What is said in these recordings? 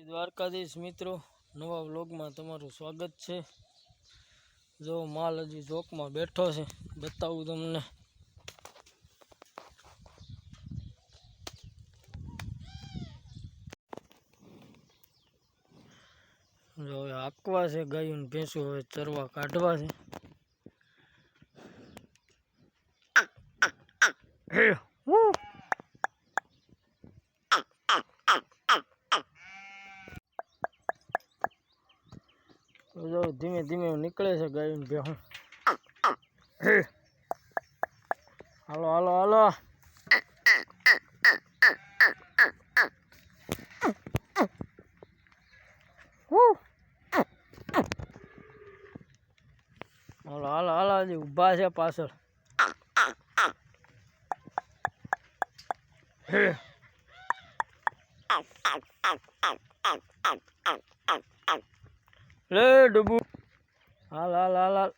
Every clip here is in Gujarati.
દ્વારકાધીશ મિત્રો, નવા વ્લોગમાં તમારું સ્વાગત છે। જો માલ હજી ચોકમાં બેઠો છે, બતાવું તમને। જો હવે આકવા છે, ગાયું ને ભેંસું હવે ચરવા કાઢવા છે। જો ધીમે ધીમે નીકળે છે ગાયું ને ભેંસું। હાલો હાલો હાલો, હાલો હાલો હાલો, હજી ઊભા છે પાછળ। લે ડબ્બુ, હાલ હાલ હાલ હાલ,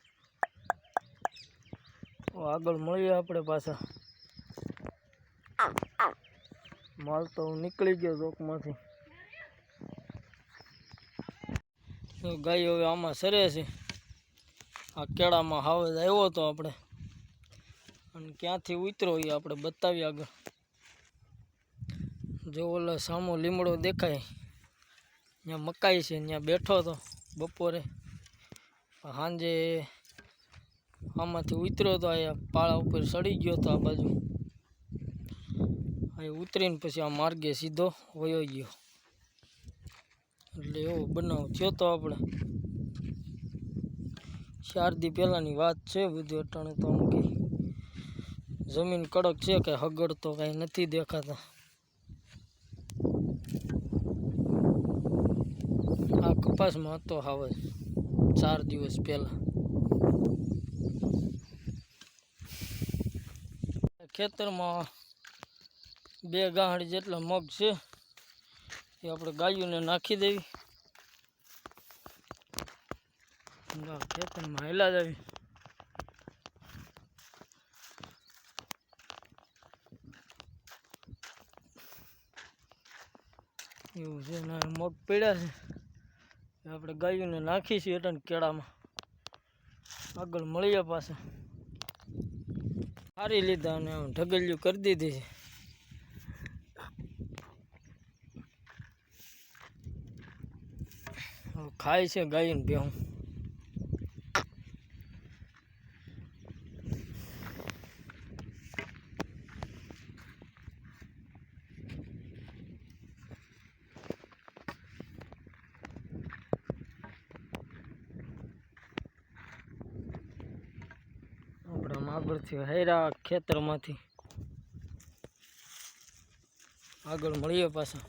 આગળ મળીએ આપણે પાછા। માલ તો નીકળી ગયો ચોકમાંથી। ગાયો હવે આમાં સરે છે। આ કેળામાં હાવજ આવ્યો હતો આપણે, અને ક્યાંથી ઉતરો એ આપણે બતાવીએ આગળ। જો ઓલા સામો લીમડો દેખાય, ત્યાં મકાઈ છે, ત્યાં બેઠો હતો બપોરે। સાંજે આમાંથી ઉતર્યો હતો, અહીંયા પાળા ઉપર ચડી ગયો હતો આ બાજુ। અહીં ઉતરીને પછી આ માર્ગે સીધો વયો ગયો, એટલે એવો બનાવ થયો તો આપણે। 4 દી પહેલાંની વાત છે બધું। અટાણે તો આમ કંઈ જમીન કડક છે, કંઈ હગડ તો કાંઈ નથી દેખાતા। આ કપાસમાં હતો હાવજ 4 દિવસ પહેલાં। ખેતરમાં 2 ગાંહડી જેટલા મગ છે, એ આપણે ગાયોને નાખી દેવી। ખેતરમાં હેલા જ આવી, એવું છે ને। મગ પડ્યા છે, આપણે ગાયોને નાખી છીએ એટલે કેળામાં। આગળ મળીએ પાછા। સારી લીધા અને ઢગલિયું કરી દીધી છે। ખાય છે ગાયને ભેહું। આપણે આગળથી હેરા ખેતરમાંથી આગળ મળીએ પાછા।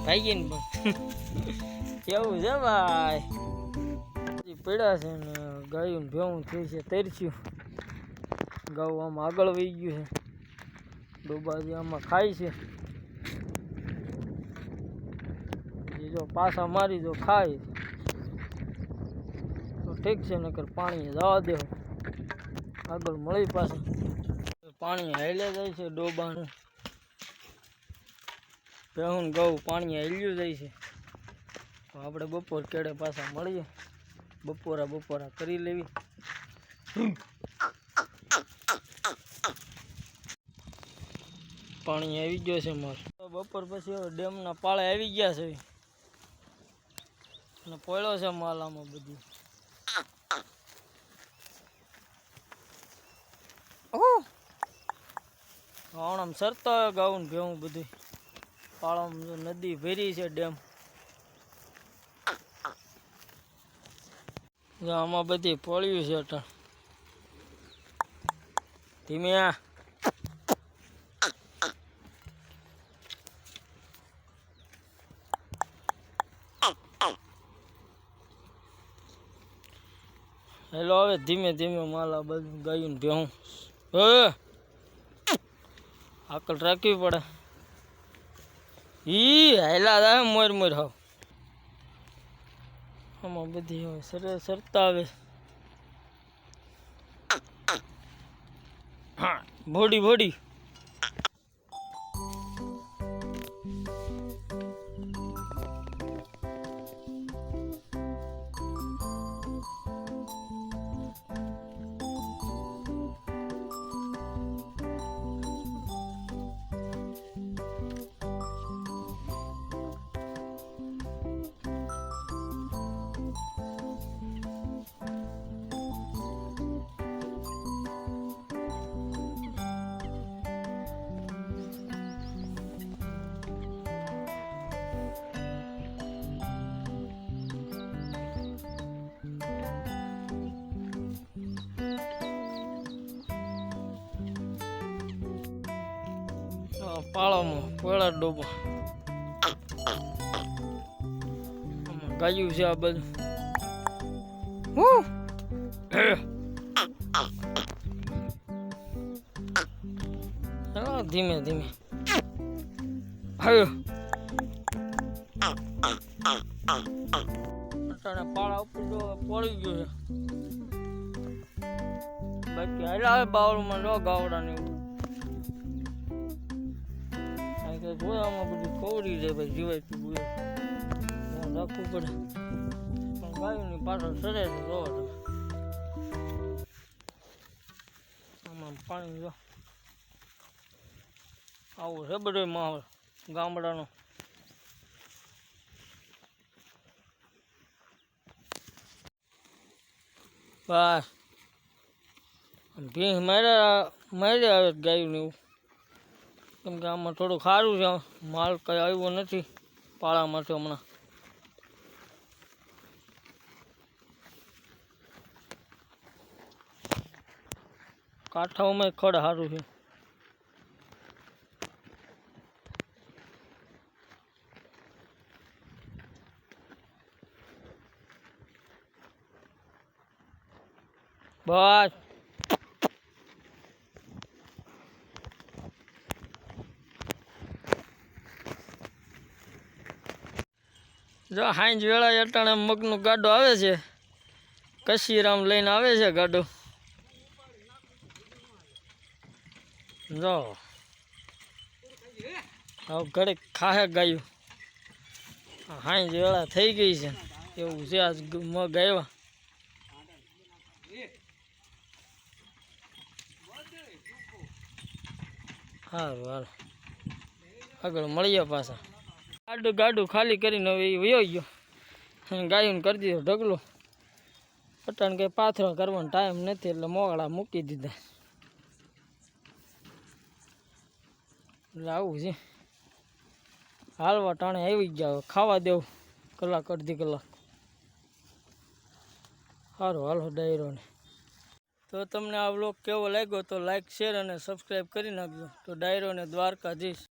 ભાઈ ને કેવું છે ભાઈ, પડ્યા છે ને ગાયું ભેવું થઈ છે તરસ્યું। ગાઉ આમાં આગળ વહી ગયું છે, ડોબાજી આમાં ખાય છે। જો પાછા મારી જો ખાય તો ઠીક છે, નકર પાણી જવા દેવું। આગળ મળી પાછા, પાણી હાલે જાય છે ડોબાનું। ભેહું ગૌ પાણી હેલ્યું જાય છે, તો આપણે બપોર કેળે પાછા મળીએ। બપોરા કરી લેવી। પાણી આવી ગયો છે માલ, બપોર પછી હવે ડેમના પાળે આવી ગયા છે, અને પોળ્યો છે માલ આમાં બધી। આમ સરતા હોય ગાઉન ભેવું બધું, પાળામાં નદી ભરી છે ડેમ। આમાં બધી પોળ્યું છે અટાણ। ધીમે હેલો, હવે ધીમે ધીમે માલ આ બધું ગાયું ભેહું। આકલ રાખવી પડે. ઈ હાયલા આવે મોર મોર હાવ આમાં બધી હવે સરતા આવે. હા ભોડી ભોડી પાળામાં પોળા ડોબા ગાયું છે આ બધું. ધીમે ધીમે આવ્યો પાળા ઉપર પડી ગયો છે. બાકી હાલ્યા આવે બાવળમાં જો ગાવડા ને જોયામાં બધું કવરી જાય ભાઈ જીવાય ધ્યાન રાખવું પડે. પણ ગાયોની પાછળ સરે છે જોવો તમે આમાં પાણી જો આવું છે બધો માહોલ ગામડાનો. બસ ભીંસ માર્યા આવે ગાયું ને એવું. કેમ કે આમાં થોડું સારું છે માલ કંઈ આવ્યો નથી પાળામાંથી હમણાં. કાંઠાઓમાં ખડ સારું છે. બસ જો હાંજ વેળા અટાણે મગનું ગાડો આવે છે. કશીરામ લઈને આવે છે ગાડો. જો હવે ઘડીક ખાહે ગાયું. હાંજ વેળા થઈ ગઈ છે એવું છે. આજ મગ આવ્યા. સારું હાલ આગળ મળીએ પાછા. ગાડું ખાલી કરીને હવે એ વયો ગયો. ગાયું કરી દીધો ઢગલો. અટાણ કંઈ પાથરો કરવાનો ટાઈમ નથી એટલે મોગળા મૂકી દીધા. એટલે આવું છે. હાલવા ટાણે આવી ગયા. ખાવા દેવું કલાક અડધી કલાક. સારું હાલો ડાયરોને. તો તમને આ વ્લોગ કેવો લાગ્યો તો લાઈક શેર અને સબસ્ક્રાઈબ કરી નાખજો. તો ડાયરોને દ્વારકાધીશ.